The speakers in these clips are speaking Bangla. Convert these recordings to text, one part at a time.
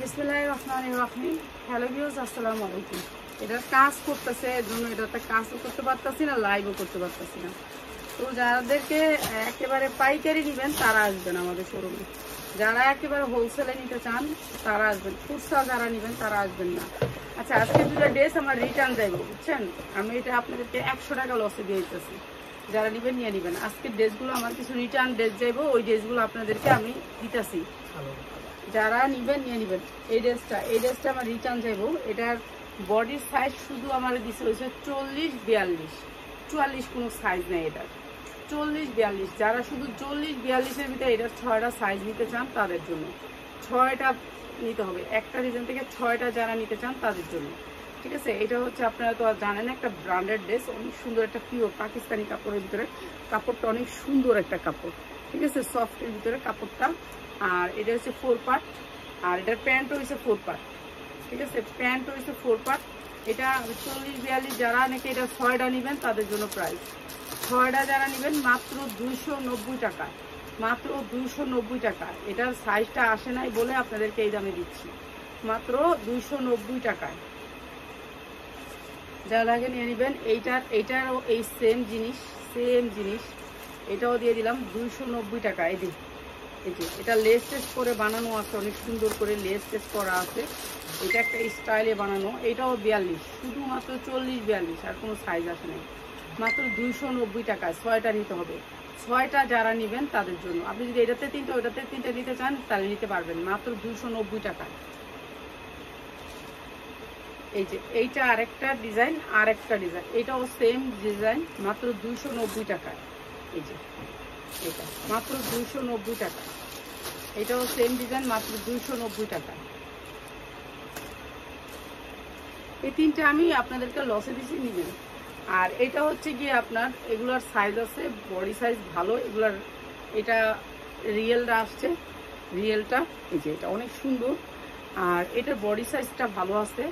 বিসমিল্লাহির রহমানির রহিম। হ্যালো ভিউয়ার্স, আসসালামু আলাইকুম। এটার কাজ করতেছে, এর জন্য এটাতে কাজও করতে পারতেছি না, লাইভও করতে পারতেছি না। তো যাদেরকে একেবারে পাইকারি নেবেন তারা আসবেন আমাদের শোরুমে। যারা একেবারে হোলসেলে নিতে চান তারা আসবেন, খুচরা যারা নেবেন তারা আসবেন না। আচ্ছা, আজকে দুটো ড্রেস আমার রিটার্ন যাইব, বুঝছেন? আমি এটা আপনাদেরকে 100 টাকা লসে দিয়ে দিতেছি। যারা নেবেন নিয়ে নেবেন। আজকের ড্রেসগুলো আমার কিছু রিটার্ন ড্রেস যাইব, ওই ড্রেসগুলো আপনাদেরকে আমি দিতেছি। যারা নিবেন নিয়ে নেবেন। এই ড্রেসটা আমার রিটার্ন যাইব। এটার বডির সাইজ শুধু আমার দিচ্ছে হয়েছে 40-42, 44 কোনো সাইজ নেই এটার। 40-42, যারা শুধু 40-42-এর ভিতরে এটার 6টা সাইজ নিতে চান তাদের জন্য 6টা নিতে হবে। একটা রিজন থেকে 6টা যারা নিতে চান তাদের জন্য, ঠিক আছে? এটা হচ্ছে আপনারা তো জানেন একটা ব্র্যান্ডেড ড্রেস, অনেক সুন্দর একটা পিওর পাকিস্তানি কাপড়ের ভিতরে। কাপড়টা অনেক সুন্দর একটা কাপড়, ঠিক আছে? সফটের ভিতরে কাপড়টা। আর এটা হচ্ছে 4 পার্ট, আর এটার প্যান্টও হচ্ছে 4 পার্ট, ঠিক আছে? প্যান্টও হচ্ছে 4 পার্ট। এটা 40-42 যারা নাকি এটা 6টা নেবেন তাদের জন্য প্রাইস 6টা যারা নেবেন মাত্র 290 টাকা, মাত্র 290 টাকা। এটার সাইজটা আসে নাই বলে আপনাদেরকে এই দামে দিচ্ছি, মাত্র 290 টাকায়। যারা লাগে নিয়ে নেবেন। এইটারও এই সেম জিনিস এটাও দিয়ে দিলাম 290 টাকা। এই যে এটা লেস টেস করে বানানো আছে, অনেক সুন্দর করে লেস টেস করা আছে। এটা একটা স্টাইলে বানানো। এটাও 42, শুধুমাত্র 40-42, আর কোনো সাইজ আসে নাই। মাত্র 290 টাকায় 6টা নিতে হবে। 6টা যারা নেবেন তাদের জন্য। আপনি যদি এটাতে 3টা ওটাতে 3টা নিতে চান তাহলে নিতে পারবেন মাত্র 290 টাকায়। এই যে এইটা আরেকটা ডিজাইন, এটাও সেম ডিজাইন, মাত্র 290 টাকায়। এই যে এটা মাত্র 290 টাকা। এটাও সেম ডিজাইন, মাত্র 290 টাকা। এই 3টা আমি আপনাদেরকে লসে দিচ্ছি, নিবেন। আর এটা হচ্ছে গিয়ে আপনার এগুলার সাইজ আছে, বডি সাইজ ভালো এগুলার। এটা রিয়েলটা আসছে, রিয়েলটা। এই যে এটা অনেক সুন্দর, আর এটার বডি সাইজটা ভালো আছে।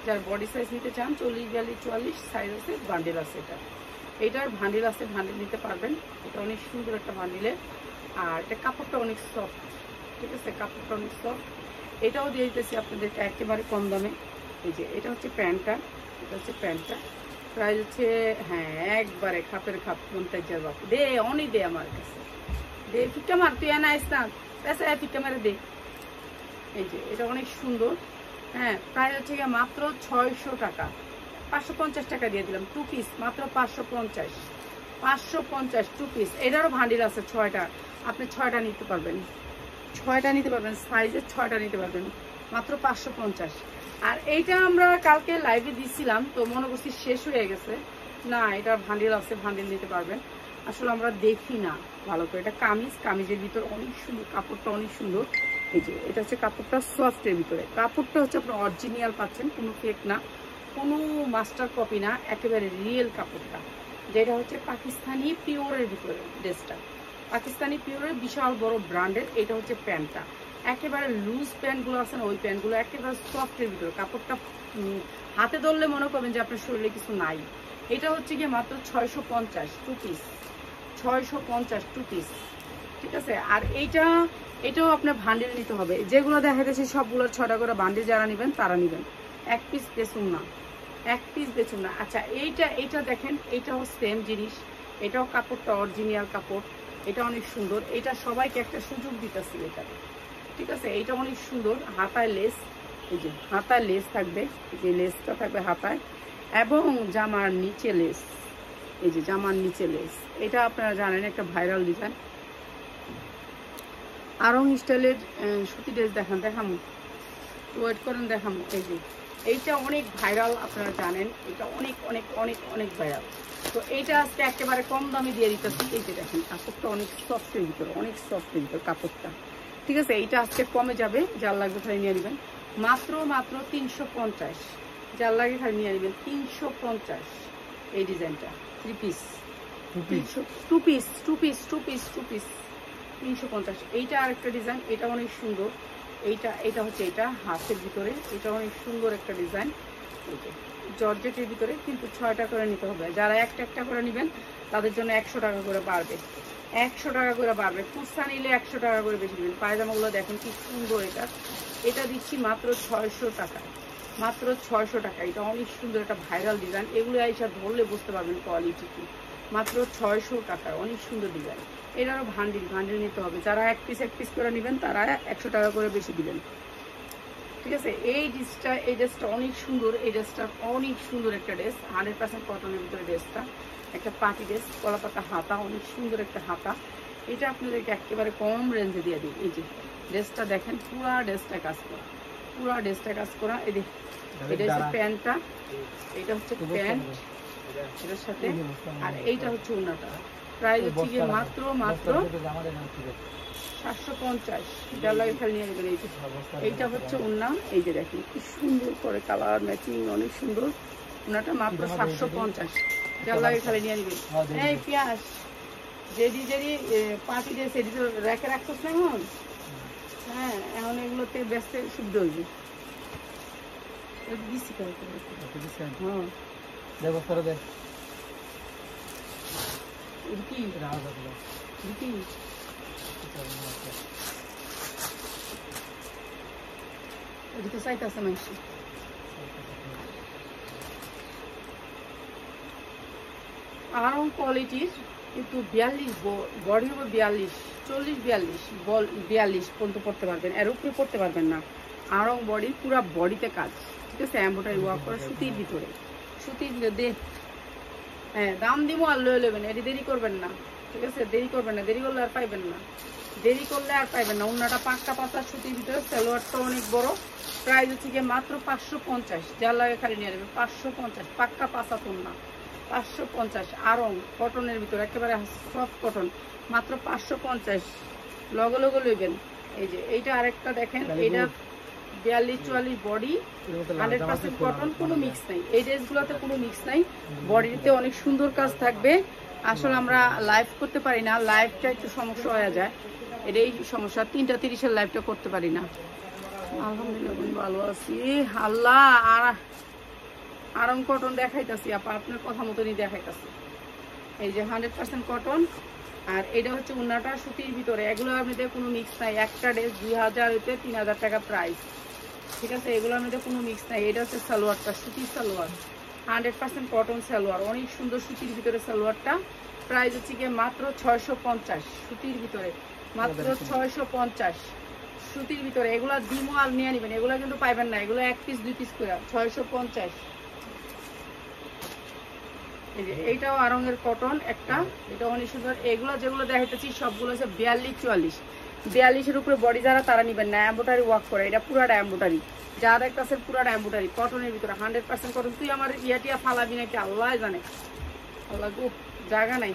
যার বডি সাইজ নিতে চান 40-42-44 সাইজ আছে, বান্ডেল আছে। এটার ভান্ডিল আছে, ভান্ডিল নিতে পারবেন। এটা অনেক সুন্দর একটা ভান্ডিলে। আর এটা কাপড়টা অনেক সফট, ঠিক আছে? কাপড়টা অনেক সফট। এটাও দিয়ে দিতেছি আপনাদেরকে একেবারে কম দামে। এই যে এটা হচ্ছে প্যান্টটা, প্রাইস হচ্ছে, হ্যাঁ একবারে খাপের খাপ। 50 বাপ দে, অনেক দে আমার কাছে, দে ফিক্কা মার, তুই এনে আইস না পেশা ফিক্কা মারে দে। এই যে এটা অনেক সুন্দর, হ্যাঁ। প্রাইস হচ্ছে গিয়ে মাত্র 600 টাকা, 550 টাকা দিয়ে দিলাম। 2 পিস মাত্র 550 2 পিস। এটারও ভান্ডিল আছে 6টা, আপনি 6টা নিতে পারবেন, সাইজের 6টা নিতে পারবেন মাত্র 550। আর এইটা আমরা কালকে লাইভে দিছিলাম, তো মনে করছি শেষ হয়ে গেছে। না, এটা ভান্ডিল আছে, ভান্ডিল নিতে পারবেন। আসলে আমরা দেখি না ভালো করে। এটা কামিজের ভিতর অনেক সুন্দর, কাপড়টা অনেক সুন্দর। এই যে এটা হচ্ছে কাপড়টা সফটের ভিতরে, কাপড়টা হচ্ছে আপনার অরিজিনাল পাচ্ছেন, কোনো ফেক না, কোনো মাস্টার কপি না, একেবারে রিয়েল কাপড়টা। যেটা হচ্ছে পাকিস্তানি পিওরের ভিতরে ড্রেসটা, পাকিস্তানি পিওরের বিশাল বড় ব্র্যান্ডের। এটা হচ্ছে প্যান্টটা, একেবারে লুজ প্যান্টগুলো আছে না, ওই প্যান্টগুলো একেবারে সফটের ভিতরে। কাপড়টা হাতে ধরলে মনে করবেন যে আপনার শরীরে কিছু নাই। এটা হচ্ছে গিয়ে মাত্র 650 2 পিস, 650 2 পিস, ঠিক আছে? আর এটাও আপনার ভান্ডিল নিতে হবে। যেগুলো দেখা যাচ্ছে সবগুলোর 6টা করে ভান্ডিল যারা নেবেন তারা নেবেন, 1 পিস বেচুন না, আচ্ছা এইটা দেখেন, এটাও সেম জিনিস। এটাও কাপড়টা অরিজিনাল কাপড়, এটা অনেক সুন্দর। এটা সবাইকে একটা সুযোগ দিতেছি এটা, ঠিক আছে? এটা অনেক সুন্দর। হাতায় লেস, এই যে হাতায় লেস থাকবে, এই যে লেসটা থাকবে হাতায়, এবং জামার নিচে লেস। এই যে জামার নিচে লেস, এটা আপনারা জানেন একটা ভাইরাল ডিজাইন। আরং স্টাইলের সুতি ড্রেস দেখাম, ওয়েট করেন, দেখাম। এই যে এইটা অনেক ভাইরাল, আপনারা জানেন এটা অনেক অনেক অনেক অনেক ভাইরাল। তো এইটা আজকে একেবারে কম দামে দিয়ে দিতেছি। এই যে দেখেন কাপড়টা অনেক সফটের ভিতরে, কাপড়টা, ঠিক আছে? এইটা আজকে কমে যাবে, যার লাগবে খালি নিয়ে নেবেন। মাত্র 350, যার লাগে খালি নিয়ে নেবেন 350। এই ডিজাইনটা 3 পিস, 2 পিস 350। এইটা আরেকটা ডিজাইন, এটা অনেক সুন্দর। এটা হচ্ছে এটা হাতের ভিতরে, এটা অনেক সুন্দর একটা ডিজাইন। জর্জেটের ভিতরে, কিন্তু 6টা করে নিতে হবে। যারা একটা করে নেবেন তাদের জন্য 100 টাকা করে বাড়বে। 100 টাকা করে বাড়বে, কুর্তা নিলে 100 টাকা করে বেশি দিবেন। পায়জামাগুলো দেখেন কি সুন্দর, এটা দিচ্ছি মাত্র 600 টাকা, মাত্র 600 টাকা। এটা অনেক সুন্দর একটা ভাইরাল ডিজাইন, এগুলো আইসা ধরলে বুঝতে পারবেন কোয়ালিটি কি। মাত্র 600 টাকা, অনেক সুন্দর ডিজাইন। এটারও ভান্ডিল নিতে হবে, যারা এক পিস করে নেবেন তারা 100 টাকা করে বেশি দিবেন, ঠিক আছে। এই ড্রেসটা অনেক সুন্দর, এই ড্রেসটা অনেক সুন্দর একটা ড্রেস, 100% কটনের ভিতরে ড্রেসটা, একটা পার্টি ড্রেস, কলাপাতা হাতা, অনেক সুন্দর একটা হাতা। এটা আপনাদেরকে একেবারে কম রেঞ্জে দিয়ে দিই। এই যে ড্রেসটা দেখেন, পুরা ড্রেসটা কাজ করা, পুরা ড্রেসটা কাজ করা। এটা হচ্ছে প্যান্টটা, এটা হচ্ছে প্যান্ট এটার সাথে, আর এইটা হচ্ছে ওড়নাটা। প্রাইস হচ্ছে গিয়ে মাত্র 750, যার লাগে খালি নিয়ে নেবেন। এই যে এইটা হচ্ছে ওড়না, এই যে দেখেন কি সুন্দর করে কালার ম্যাচিং, অনেক সুন্দর ওড়নাটা, মাত্র 750, যার লাগে খালি নিয়ে নেবেন। এই পেঁয়াজ যেদি পার্টি ড্রেস এটি তো রেখে রাখছিস না এখন, হ্যাঁ এখন এগুলোতে ব্যস্ত শুদ্ধ হইবে। দিচ্ছি তো চাইতেছে মানুষ। আরও কোয়ালিটির কিন্তু 42 বডি হবে, 42 40 42 পর্যন্ত পড়তে পারবেন, এর উপরে পড়তে পারবেন না। আরও বডি, পুরা বডিতে কাজ, ঠিক আছে। এমব্রয়ডারি ওয়ার্ক করা সুতির ভিতরে, দে হ্যাঁ দাম দিব আর লয়ে নেবেন, এটি দেরি করবেন না, ঠিক আছে। দেরি করবেন না, দেরি করলে আর পাইবেন না, ওড়নাটা পাক্কা পাতা সুতির ভিতরে, সালোয়ারটা অনেক বড়। প্রাইস হচ্ছে গিয়ে মাত্র 550, যার লাগে খালি নিয়ে নেবেন 550, পাক্কা পাতা ওড়না 550। আরং কটনের ভিতরে একেবারে সফট কটন, মাত্র 550, লগে লইবেন। এই যে এইটা আরেকটা দেখেন, এইটা 42-44 বডি, 100% কটন, কোনো মিক্স নাই। এই ড্রেসগুলোতে কোনো মিক্স নাই, বডিতে অনেক সুন্দর কাজ থাকবে। আসলে আমরা লাইভ করতে পারি না, লাইভটা একটু সমস্যা হয়ে যায়, এটাই সমস্যা। 3:30 লাইভটা করতে পারি না। আলহামদুলিল্লাহ ভালো আছি, আল্লাহ। আর আরাম কটন দেখাইতেছি আপা, আপনার কথা মতনই দেখাইতেছি। এই যে 100% কটন, আর এটা হচ্ছে ওড়নাটা সুতির ভিতরে, এগুলোর মধ্যে কোনো মিক্স নাই। একটা ড্রেস 2000 হইতে 3000 টাকা প্রাইস, ঠিক আছে। এগুলোর মধ্যে কোনো মিক্স নাই। এটা হচ্ছে সালোয়ারটা, সুতির সালোয়ার, 100% কটন সালোয়ার, অনেক সুন্দর সুতির ভিতরে সালোয়ারটা। প্রাইস হচ্ছে গিয়ে মাত্র 650, সুতির ভিতরে মাত্র 650, সুতির ভিতরে। এগুলো দিমো আর নিয়ে নেবেন, এগুলো কিন্তু পাইবেন না, এগুলো 1 পিস 2 পিস করে 650। এই যে এইটাও আরঙের কটন একটা, এটা অনেক সুন্দর। এগুলো যেগুলো দেখাইতেছি সবগুলো হচ্ছে 42-44 উপরে বডি, যারা তারা নিবেন না। এমব্রয়ডারি ওয়ার্ক করে, এটা পুরাটা এমব্রয়ডারি, যা দেখতেছে পুরাটা এমব্রয়ডারি, কটনের ভিতরে 100% কটন। তুই আমার ইয়াটিয়া ফালাবি নাকি আল্লাহ জানে, আল্লাহ গো জায়গা নাই।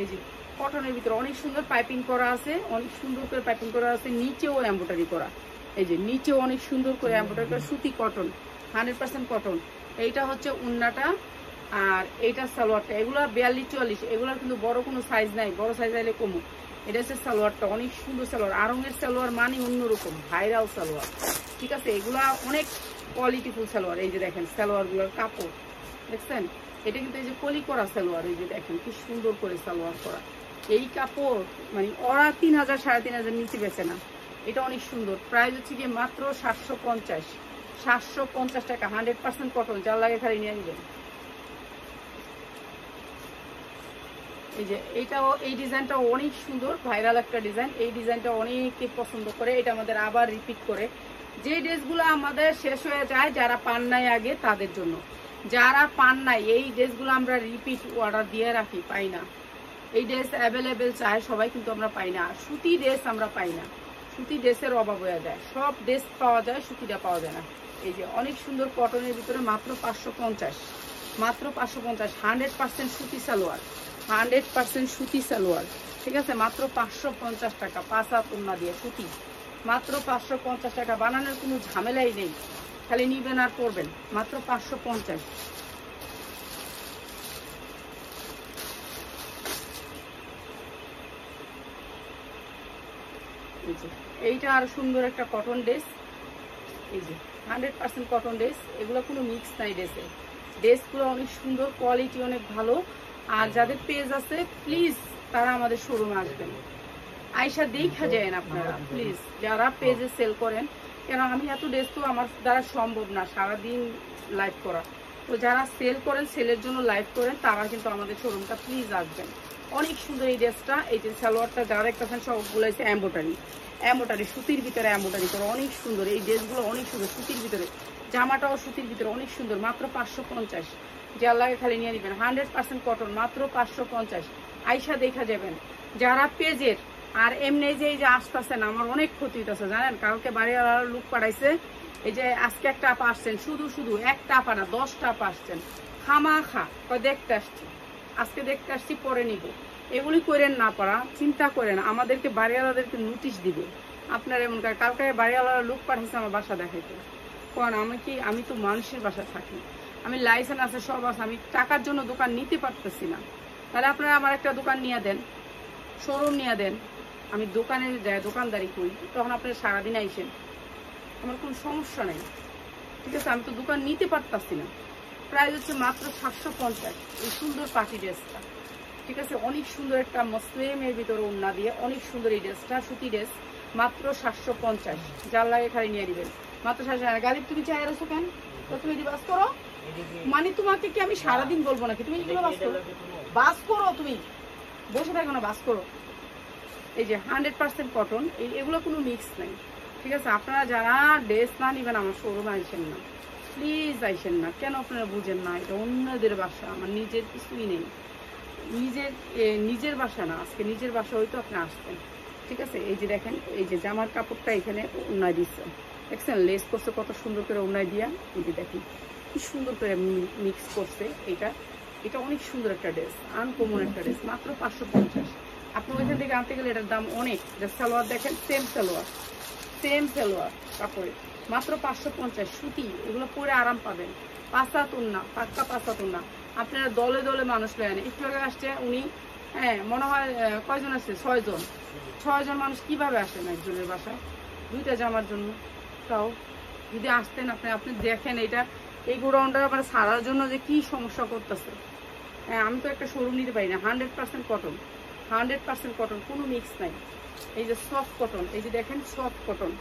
এই যে কটনের ভিতরে অনেক সুন্দর পাইপিং করা আছে, অনেক সুন্দর করে পাইপিং করা আছে, নিচেও এমব্রয়ডারি করা। এই যে নিচেও অনেক সুন্দর করে এমব্রয়ডারি করা, সুতি কটন, 100% কটন। এইটা হচ্ছে ওড়নাটা, আর এইটা সালোয়ারটা। এগুলো 42-44, এগুলোর কিন্তু বড় কোনো সাইজ নাই, বড় সাইজ আইলে কমু। এটা হচ্ছে সালোয়ারটা, অনেক সুন্দর সালোয়ার। আরঙের সালোয়ার মানে অন্যরকম ভাইরাল সালোয়ার, ঠিক আছে। এগুলা অনেক কোয়ালিটিফুল সালোয়ার। এই যে দেখেন সালোয়ারগুলোর কাপড় দেখছেন, এটা কিন্তু এই যে কলি করা সালোয়ার, এই যে দেখেন কি সুন্দর করে সালোয়ার করা। এই কাপড় মানে ওরা 3000 3500 নিচে বেচে না, এটা অনেক সুন্দর। প্রাইস হচ্ছে গিয়ে মাত্র 750 টাকা, 100% কটন, যার লাগে খালি নিয়ে নেবেন। এই যে এইটাও, এই ডিজাইনটা অনেক সুন্দর, ভাইরাল একটা ডিজাইন। এই ডিজাইনটা অনেকে পছন্দ করে, এটা আমাদের আবার রিপিট করে। যে ড্রেসগুলো আমাদের শেষ হয়ে যায়, যারা পান নাই আগে তাদের জন্য, যারা পান নাই এই ড্রেসগুলো আমরা রিপিট অর্ডার দিয়ে রাখি, পাই না। এই ড্রেস অ্যাভেলেবেল চায় সবাই, কিন্তু আমরা পাই না। সুতি ড্রেস আমরা পাই না, সুতি ড্রেসের অভাব হয়ে যায়। সব ড্রেস পাওয়া যায়, সুতিটা পাওয়া যায় না। এই যে অনেক সুন্দর কটনের ভিতরে মাত্র 550, মাত্র 550, 100% সুতি সালোয়ার, 100% সুতি সালোয়ার, ঠিক আছে। মাত্র 550 টাকা, 5 হাত ওড়না দিয়ে সুতি, মাত্র 550 টাকা। বানানোর কোনো ঝামেলাই নেই, খালি নিবেন আর করবেন, মাত্র 550। এইটা আর সুন্দর একটা কটন ড্রেস, এই যে 100% কটন ড্রেস। এগুলো কোনো মিক্স নাই ড্রেসে, ড্রেসগুলো অনেক সুন্দর, কোয়ালিটি অনেক ভালো। আর যাদের পেজ আছে প্লিজ তারা আমাদের শোরুমে আসবেন। আয়সা দেখা যায় না আপনারা প্লিজ, যারা পেজে সেল করেন, কেন আমি এত ড্রেস তো আমার দ্বারা সম্ভব না সারাদিন লাইভ করা। তো যারা সেল করেন, সেলের জন্য লাইভ করেন, তারা কিন্তু আমাদের শোরুমটা প্লিজ আসবেন। অনেক সুন্দর এই ড্রেসটা। এই যে সালোয়ারটা যারা দেখতেছেন সবগুলো হচ্ছে এম্বোটারি সুতির ভিতরে এম্বোটারি করে অনেক সুন্দর। এই ড্রেসগুলো অনেক সুন্দর সুতির ভিতরে, জামাটাও সুতির ভিতরে অনেক সুন্দর, মাত্র 550। যার লাগে খালি নিয়ে নেবেন, 100% কটন, মাত্র 550। আয়সা দেখা যাবেন যারা পেজের। আর এমনি যে এই যে আসতেছেন, আমার অনেক ক্ষতি হইতেছে জানেন। কালকে বাড়িওয়ালার লুক পাঠাইছে, এই যে আজকে একটা আপা আসছেন, শুধু একটা আপা না 10টা আপা আসছেন খামাখা দেখতে আসছি, আজকে দেখতে আসছি পরে নিব। এগুলি করেন না পারা, চিন্তা করেন আমাদেরকে বাড়িওয়ালাদেরকে নোটিশ দিবে। আপনার এমন করে কালকে বাড়িওয়ালারা লুক পাঠাইছে আমার বাসা দেখাইতে, কারণ আমি তো মানুষের বাসা থাকি, আমি লাইসেন্স আছে সব আছে, আমি টাকার জন্য দোকান নিতে পারতেছি না। তাহলে আপনারা আমার একটা দোকান নিয়ে দেন, শোরুম নিয়ে দেন, আমি দোকানে যাই দোকানদারি করি, তখন আপনারা সারাদিন আইসেন, আমার কোনো সমস্যা নেই। ঠিক আছে, আমি তো দোকান নিতে পারতাছি না। প্রাইস হচ্ছে মাত্র 750 এই সুন্দর পার্টি ড্রেসটা। ঠিক আছে, অনেক সুন্দর একটা মুসলিমের ভিতরে ওড়না দিয়ে অনেক সুন্দর এই ড্রেসটা, সুতি ড্রেস, মাত্র 750। যার লাগে খালি নিয়ে দিবেন, মাত্র 750। গাড়ি তুমি চাই আসো কেন? তো তুমি বাস করো, মানে তোমাকে কি আমি সারাদিন বলবো নাকি? তুমি এগুলো বাস করো, তুমি বসে থাকো না, বাস করো। এই যে 100% কটন, এগুলো কোনো মিক্স নাই। ঠিক আছে, আপনারা যারা ড্রেস না নিবেন আমার শোরুমে আইসেন না, প্লিজ আইসেন না। কেন আপনারা বুঝেন না? এটা অন্যদের বাসা, আমার নিজের কিছুই নেই। নিজের বাসা না, আজকে নিজের বাসা হয়তো আপনি আসতেন। ঠিক আছে, এই যে দেখেন, এই যে জামার কাপড়টা এখানে ওড়নায় দিচ্ছে, দেখছেন লেস করছে কত সুন্দর করে ওড়নায় দিয়া। এই যে দেখেন কি সুন্দর করে মিক্স করছে। এটা অনেক সুন্দর একটা ড্রেস, আনকমন একটা ড্রেস, মাত্র 550। আপনি ওইখান থেকে আনতে গেলে এটার দাম অনেক। সালোয়ার দেখেন, সেম সালোয়ার কাপড়ে, মাত্র 550। সুতি, এগুলো পরে আরাম পাবেন। পাঁচাতুন না, পাক্কা পাঁচাতুন না। আপনারা দলে দলে মানুষ নেন। একটু আগে আসছে উনি, হ্যাঁ মনে হয় কয়জন আসছে? 6 জন মানুষ কিভাবে আসেন একজনের বাসায় 2টা জামার জন্য? তাও যদি আসতেন আপনি দেখেন এটা, এই গোডাউনটা মানে সারার জন্য যে কি সমস্যা করতেছে। হ্যাঁ, আমি তো একটা শোরুম নিতে পারি না। 100% কটন, 100% কটন, কোনো মিক্স নাই। এই যে সফট কটন, এই যে দেখেন সফট কটন,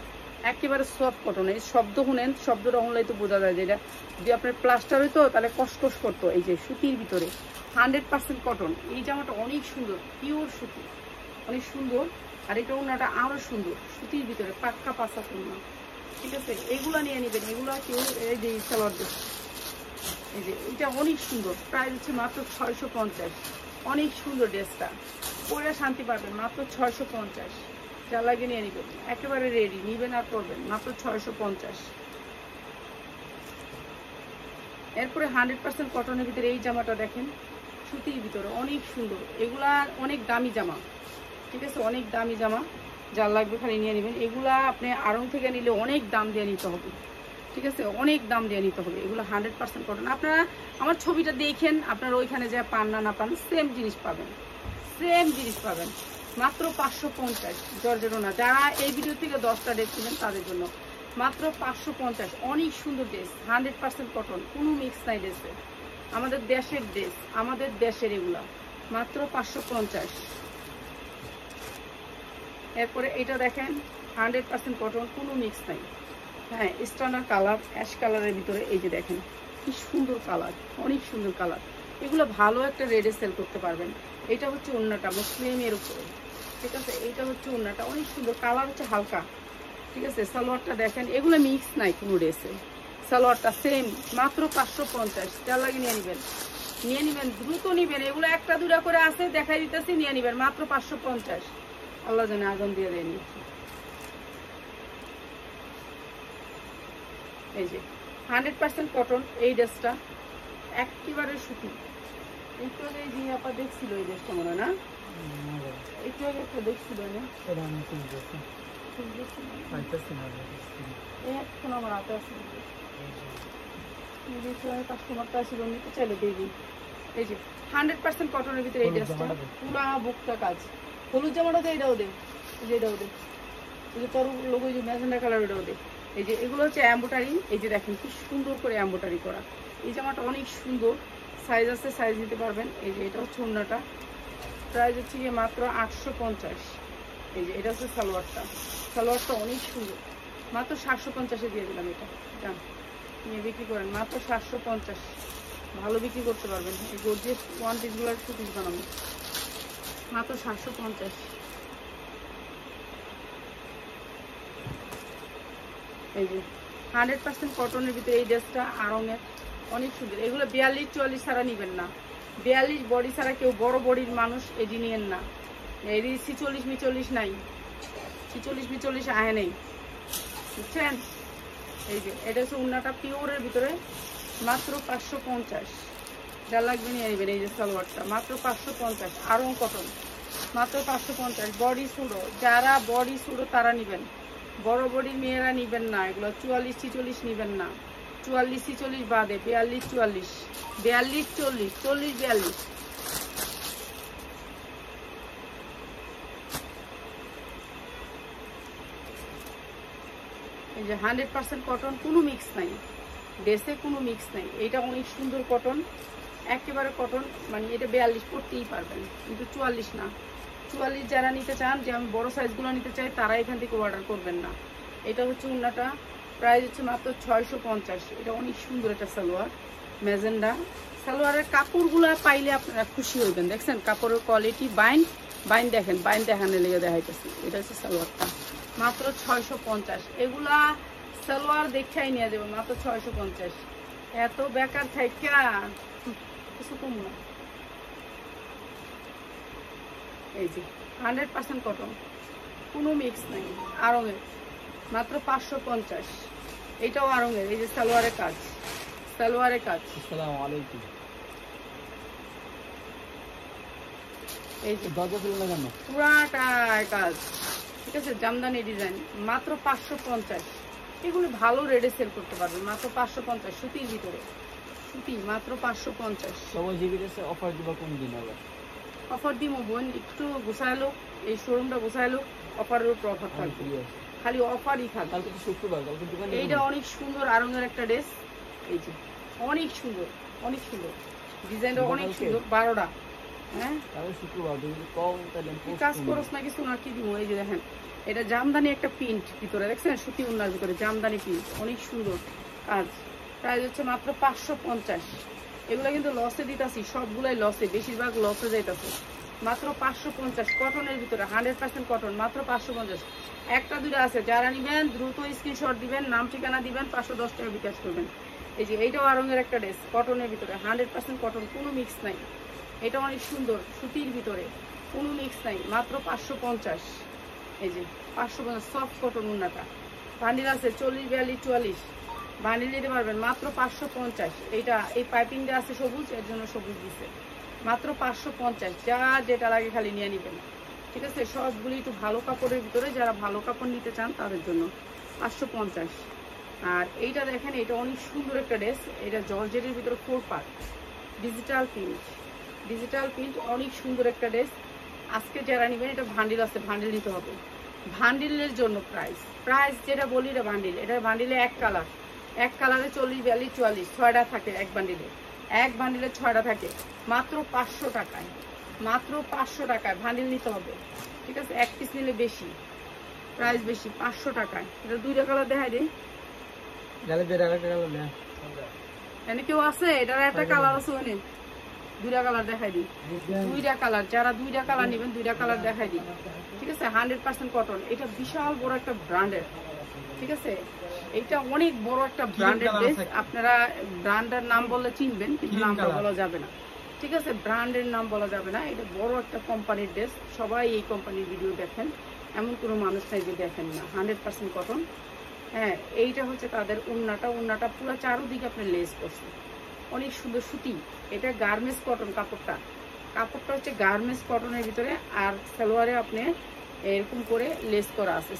একেবারে সফট কটন। এই শব্দ শুনেন, শব্দটা শুনলেই তো বোঝা যায় যে এটা যদি আপনার প্লাস্টার হইতো তাহলে কসকস করতো। এই যে সুতির ভিতরে 100% কটন। এই জামাটা অনেক সুন্দর, পিওর সুতি, অনেক সুন্দর। আর এটা ওনাটা আরো সুন্দর, সুতির ভিতরে, পাক্কা পাঁচা ওড়না। ঠিক আছে, এগুলো নিয়ে নেবেন। এগুলো কেউ এই যে সালোয়ার ড্রেস, এই যে এটা অনেক সুন্দর। প্রাইস হচ্ছে মাত্র 650। অনেক সুন্দর ড্রেসটা, পরে শান্তি পাবেন, মাত্র 650। যা লাগে নিয়ে নেবেন, একেবারে রেডি, নিবেন আর করবেন, মাত্র 650। এরপরে 100% কটনের ভিতরে এই জামাটা দেখেন, সুতির ভিতরে অনেক সুন্দর। এগুলা অনেক দামি জামা। ঠিক আছে, অনেক দামি জামা, যার লাগবে খালি নিয়ে নেবেন। এগুলা আপনি আড়ং থেকে নিলে অনেক দাম দিয়ে নিতে হবে। ঠিক আছে, অনেক দাম দিয়ে নিতে হবে। এগুলো 100% কটন। আপনারা আমার ছবিটা দেখেন, আপনারা ওইখানে যা পান না পান সেম জিনিস পাবেন, মাত্র 550। জর্জেরও না, যারা এই ভিডিও থেকে 10টা ড্রেস কিনেন তাদের জন্য মাত্র 550। অনেক সুন্দর ড্রেস, 100% কটন, কোনো মিক্স নাই ড্রেসে। আমাদের দেশের ড্রেস, আমাদের দেশের এগুলা, মাত্র 550। এরপরে এটা দেখেন 100% কটন, কোনো মিক্স নাই। হ্যাঁ, স্টানার কালার, অ্যাশ কালারের ভিতরে, এই যে দেখেন কি সুন্দর কালার, অনেক সুন্দর কালার। এগুলো ভালো একটা রেডে সেল করতে পারবেন। এটা হচ্ছে ওড়নাটা মুসলিমের উপরে। ঠিক আছে, এইটা হচ্ছে ওড়নাটা, অনেক সুন্দর কালার, হচ্ছে হালকা। ঠিক আছে, সালোয়ারটা দেখেন, এগুলো মিক্স নাই কোনো ড্রেসে। সালোয়ারটা সেম, মাত্র 550। যার লাগে নিয়ে নেবেন, দ্রুত নিবেন। এগুলো 1-2টা করে আছে, দেখাই দিতেছি, নিয়ে নেবেন, মাত্র 550। আল্লাহ জানে আগুন দিয়ে দেয়নি। এই যে 100% কটন এই ড্রেসটা, একেবারে সুতি। একটু আগে এই যে আপা দেখছিল এই ড্রেসটা, মনে হয় না? একটু আগে একটা দেখছিল না? এখন আমার হাতে আছে, কাস্টমারটা আসছিল, নিতে চাইলে দেখি। এই যে 100% কটনের ভিতরে এই ড্রেসটা, পুরা বুকটা কাজ। হলুদ জামাটা তো এটাও দে, এটাও দে, এই যে তোর লোক, ওই যে ম্যাজেন্ডা কালার, ওটাও দে। এই যে এগুলো হচ্ছে এম্বোটারি। এই যে দেখেন কি সুন্দর করে এম্বোটারি করা। এই জামাটা অনেক সুন্দর, সাইজ আছে, সাইজ নিতে পারবেন। এই যে এটা হচ্ছে ওড়নাটা, প্রাইস হচ্ছে গিয়ে মাত্র 850। এই যে এটা হচ্ছে সালোয়ারটা, সালোয়ারটা অনেক সুন্দর, মাত্র 750-এ দিয়ে দিলাম। এটা যান নিয়ে বিক্রি করেন মাত্র 750, ভালো বিক্রি করতে পারবেন। এই গর্জিয়াস ওয়ান পিসগুলোর টু পিস বানাবো মাত্র 750। এই যে 100% কটনের ভিতরে এই ড্রেসটা আরঙের অনেক সুন্দর। এগুলো 42-44 ছাড়া নিবেন না, 42 বডি ছাড়া কেউ বড় বডির মানুষ এটি নিয়েন না। এটি 46-45 নাই, 46-45 আহে নেই, বুঝছেন? এই যে এটা হচ্ছে উন্নাটা পিওরের ভিতরে মাত্র 550, যা লাগবে নিয়ে নেবেন। এই যে সালোয়ারটা মাত্র 550, আরং কটন মাত্র 550। বডি সুডো, যারা বডি সুডো তারা নিবেন, বড় বডির মেয়েরা নিবেন না। এগুলো 44-46 নিবেন না, 44-46 বাদে 42-44, 42-40, 40-42। এই যে 100% কটন, কোনো মিক্স নাই ড্রেসে, কোনো মিক্স নাই। এটা অনেক সুন্দর কটন, একেবারে কটন, মানে এটা 42 পরতেই পারবেন, কিন্তু 44 না। 44 যারা নিতে চান, যে আমি বড় সাইজগুলো নিতে চাই, তারা এখান থেকে অর্ডার করবেন না। এটা হচ্ছে উন্নাটা, প্রাইস হচ্ছে মাত্র 650। এটা অনেক সুন্দর একটা সালোয়ার, ম্যাজেন্ডা। সালোয়ারের কাপড়গুলো পাইলে আপনারা খুশি হইবেন। দেখছেন কাপড়ের কোয়ালিটি, বাইন দেখেন, বাইন দেখানোর লেগে দেখাইতেছি। এটা হচ্ছে সালোয়ারটা মাত্র 650। এগুলা সালোয়ার দেখাই নিয়ে যাবে মাত্র 650। এত বেকার থাইকা কিছু কম না। এই যে 100% কটন, কোনো মিক্স নাই, আরঙের মাত্র 550। এটাও আরঙের। এই যে সালোয়ারের কাজ, সালোয়ারের কাজ। আসসালামু আলাইকুম। এই যে দরজা খুলে না কেন? পুরাটাই কাজ, ঠিক আছে, জামদানি ডিজাইন মাত্র 550। এগুলো ভালো রেটে সেল করতে পারবেন মাত্র 550। সুতির ভিতরে, সুতি মাত্র 550। সবাই জিজ্ঞেস অফার দিবা কোন দিন আবার? অফার দিব বোন, একটু গোছাইলো, এই শোরুমটা গোছাইলো, অফারের উপর অফার থাকবে, খালি অফারই থাকবে। কালকে তো শুক্রবার, কালকে দোকানে। এইটা অনেক সুন্দর আরঙের একটা ড্রেস। এই যে অনেক সুন্দর, অনেক সুন্দর ডিজাইনটা, অনেক সুন্দর। 12টা, হ্যাঁ কালকে শুক্রবার, যদি কম তাহলে কাজ করছ না কিছু না, কি দিব? এই যে দেখেন, এটা জামদানি একটা প্রিন্ট ভিতরে, দেখছেন সুতি উন্নার ভিতরে জামদানি প্রিন্ট, অনেক সুন্দর কাজ। প্রাইস হচ্ছে মাত্র 550। এগুলো কিন্তু লসে দিতেছি, সবগুলাই লসে, বেশিরভাগ লসে যাইতেছে। মাত্র 550 কটনের ভিতরে, 100% কটন, মাত্র 550। একটা দুইটা আছে, যারা নিবেন দ্রুত স্ক্রিনশট দিবেন, নাম ঠিকানা দিবেন, 510 টাকা বিকাশ করবেন। এই যে এইটাও আরঙের একটা ড্রেস, কটনের ভিতরে, 100% কটন, কোনো মিক্স নাই। এটা অনেক সুন্দর, সুতির ভিতরে, কোনো মিক্স নাই, মাত্র 550। এই যে 550 সফট কটন উন্নাটা, বান্ডিল আছে 40, 42, 44 বান্ডিল নিতে পারবেন মাত্র 550। এইটা এই পাইপিংটা আছে সবুজ, এর জন্য সবুজ দিচ্ছে, মাত্র 550। যা যেটা লাগে খালি নিয়ে নেবেন, ঠিক আছে। সবগুলি একটু ভালো কাপড়ের ভিতরে, যারা ভালো কাপড় নিতে চান তাদের জন্য 550। আর এইটা দেখেন, এটা অনেক সুন্দর একটা ড্রেস, এটা জর্জেটের ভিতরে 4 part, digital print, digital print, অনেক সুন্দর একটা ড্রেস। আজকে যারা নেবেন, এটা ভান্ডিল আছে, ভান্ডিল নিতে হবে। ভান্ডিলের জন্য প্রাইস যেটা বলি, এটা ভান্ডিল, এটা ভান্ডিলে এক কালার, এক কালারে 40, 42, 44 6টা থাকে এক বান্ডিলে, এক বান্ডিলে 6টা থাকে, মাত্র 500 টাকায়, মাত্র 500 টাকায় ভান্ডিল নিতে হবে, ঠিক আছে। এক পিস নিলে বেশি, প্রাইস বেশি, 500 টাকায়। এটা 2টা কালার দেখাই দিই, এনে কেউ আছে? এটার একটা কালার আছে, ওনে 2টা কালার দেখাই দিই, 2টা কালার। যারা 2টা কালার নেবেন, 2টা কালার দেখাই দিই, ঠিক আছে। 100% কটন, এটা বিশাল বড় একটা ব্র্যান্ডের, ঠিক আছে। এটা অনেক বড় একটা ব্র্যান্ডের ড্রেস। আপনারা ব্র্যান্ডের নাম বললে চিনবেন, কিন্তু নাম বলা যাবে না, ঠিক আছে। ব্র্যান্ডের নাম বলা যাবে না। এটা বড় একটা কোম্পানির ড্রেস, সবাই এই কোম্পানির ভিডিও দেখেন, এমন কোনো মানুষ নাই যে দেখেন না। 100% কটন, হ্যাঁ। এইটা হচ্ছে তাদের উন্নাটা, উন্নাটা পুরো চারোদিকে আপনার লেস করছে, অনেক সুন্দর সুতি। এটা গার্মেন্টস কটন কাপড়টা, কাপড়টা হচ্ছে গার্মেন্টস কটনের ভিতরে। আর সালোয়ারে আপনি এরকম করে লেস করা আছে,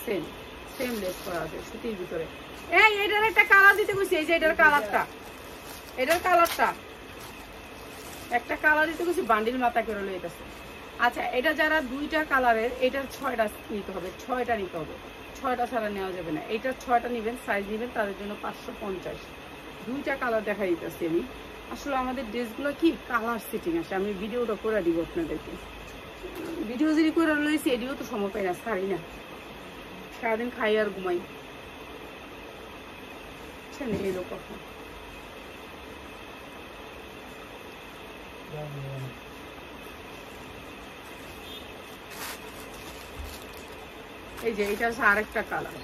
সেম লেস করা আছে সুতির ভিতরে। এটার একটা কালার দিতে বলছি, এই যে এটার কালারটা, এটার কালারটা একটা কালার দিতে বলছি, বান্ডিল মাথা করে লইতেছে। আচ্ছা, এটা যারা 2টা কালারের, এটার 6টা নিতে হবে, 6টা নিতে হবে, 6টা ছাড়া নেওয়া যাবে না। এটার 6টা নেবেন, সাইজ নেবেন, তাদের জন্য 550। 2টা কালার দেখা দিতেছি আমি। আসলে আমাদের ড্রেসগুলো কি কালার সেটিং আসে, আমি ভিডিওটা করে দিব আপনাদেরকে, ভিডিও যদি করে লইছি এডিও তো সময় পাই না, ছাড়ি না, সারাদিন খাই আর ঘুমাই। এই লোক এই যে এটা হচ্ছে আরেকটা কালার,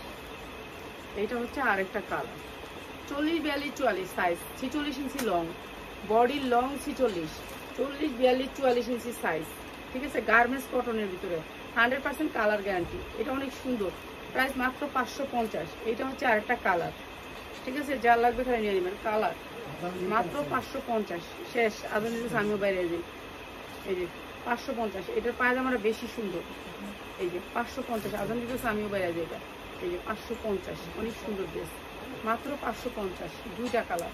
এইটা হচ্ছে আরেকটা colour. 40, 42, 44 size, 46 inch long, body long 46, 40, 42, 44 inch size. ঠিক আছে, গার্মেন্টস কটনের ভিতরে 100% কালার গ্যারান্টি। এটা অনেক সুন্দর, প্রাইস মাত্র 550। এটা হচ্ছে আরেকটা কালার। ঠিক আছে, যা লাগবে খালি নিয়ে নেবেন। কালার মাত্র 550, শেষ। আধুন দিতে আমিও বাইরে যাই। এই যে 550, এটার পায়জামাটা বেশি সুন্দর। এই যে 550, আধুন দিতে আমিও বাইরে যাই। এটা এই যে 550, অনেক সুন্দর ড্রেস, মাত্র 550। দুইটা কালার,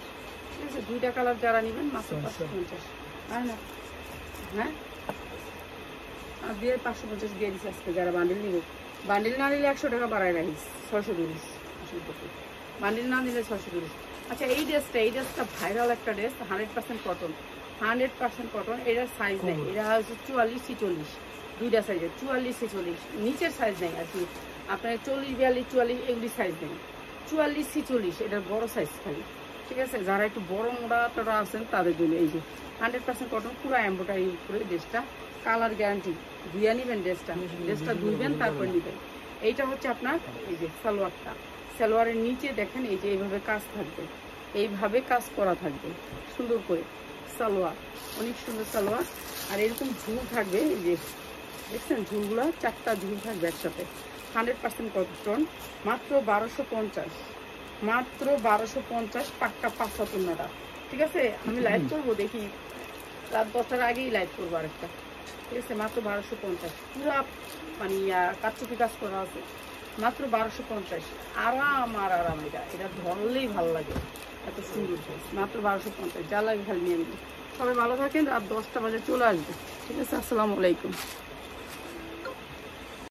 ঠিক আছে, দুইটা কালার যারা নেবেন মাত্র 550। আর না হ্যাঁ, আর দিয়ে 550 দিয়ে দিচ্ছে আজকে যারা বান্ডিল নিব। বান্ডিল না নিলে 100 টাকা বাড়ায় রাখিস, 620 আসলে। বান্ডিল না নিলে 620। আচ্ছা, এই ড্রেসটা ভাইরাল একটা ড্রেস, 100% কটন, 100% কটন। এটার সাইজ নেই, এটা হচ্ছে 44, 46, দুইটা সাইজের, 44, 46। নিচের সাইজ নেই আর কি, আপনার 40, 42, 44 এগুলি সাইজ নেই। 44, 46 এটার বড় সাইজ খালি। ঠিক আছে, যারা একটু বড় মোটা টোটা আছেন তাদের জন্য। এই যে 100% কটন, পুরো এমব্রয়ডারি করে ড্রেসটা, কালার গ্যারান্টি। ধুইয়া নেবেন ড্রেসটা ধুইবেন তারপর নেবেন। এইটা হচ্ছে আপনার এই যে সালোয়ারটা, সালোয়ারের নিচে দেখেন এই যে এইভাবে কাজ থাকবে, এইভাবে কাজ করা থাকবে সুন্দর করে। সালোয়ার অনেক সুন্দর সালোয়ার, আর এরকম ঝুল থাকবে। এই যে দেখছেন ঝুলগুলো, 4টা ঝুল থাকবে একসাথে। 100% কটন, মাত্র 1250, মাত্র 1250, পাক্কা 5 ঠিক আছে। আমি লাইভ করবো, দেখি রাত 10টার আগেই লাইভ করবো আরেকটা। ঠিক আছে, মাত্র 1250, পুরা মানে কাচুপি কাজ করা আছে, মাত্র 1250। আরাম আর আরাম, এটা ধরলেই ভালো লাগে, এত সুন্দর ড্রেস, মাত্র 1250। যা লাগে খালি নিয়ে নেবেন। সবাই ভালো থাকেন, রাত 10টা বাজে চলে আসবে। ঠিক আছে, আসসালামু আলাইকুম।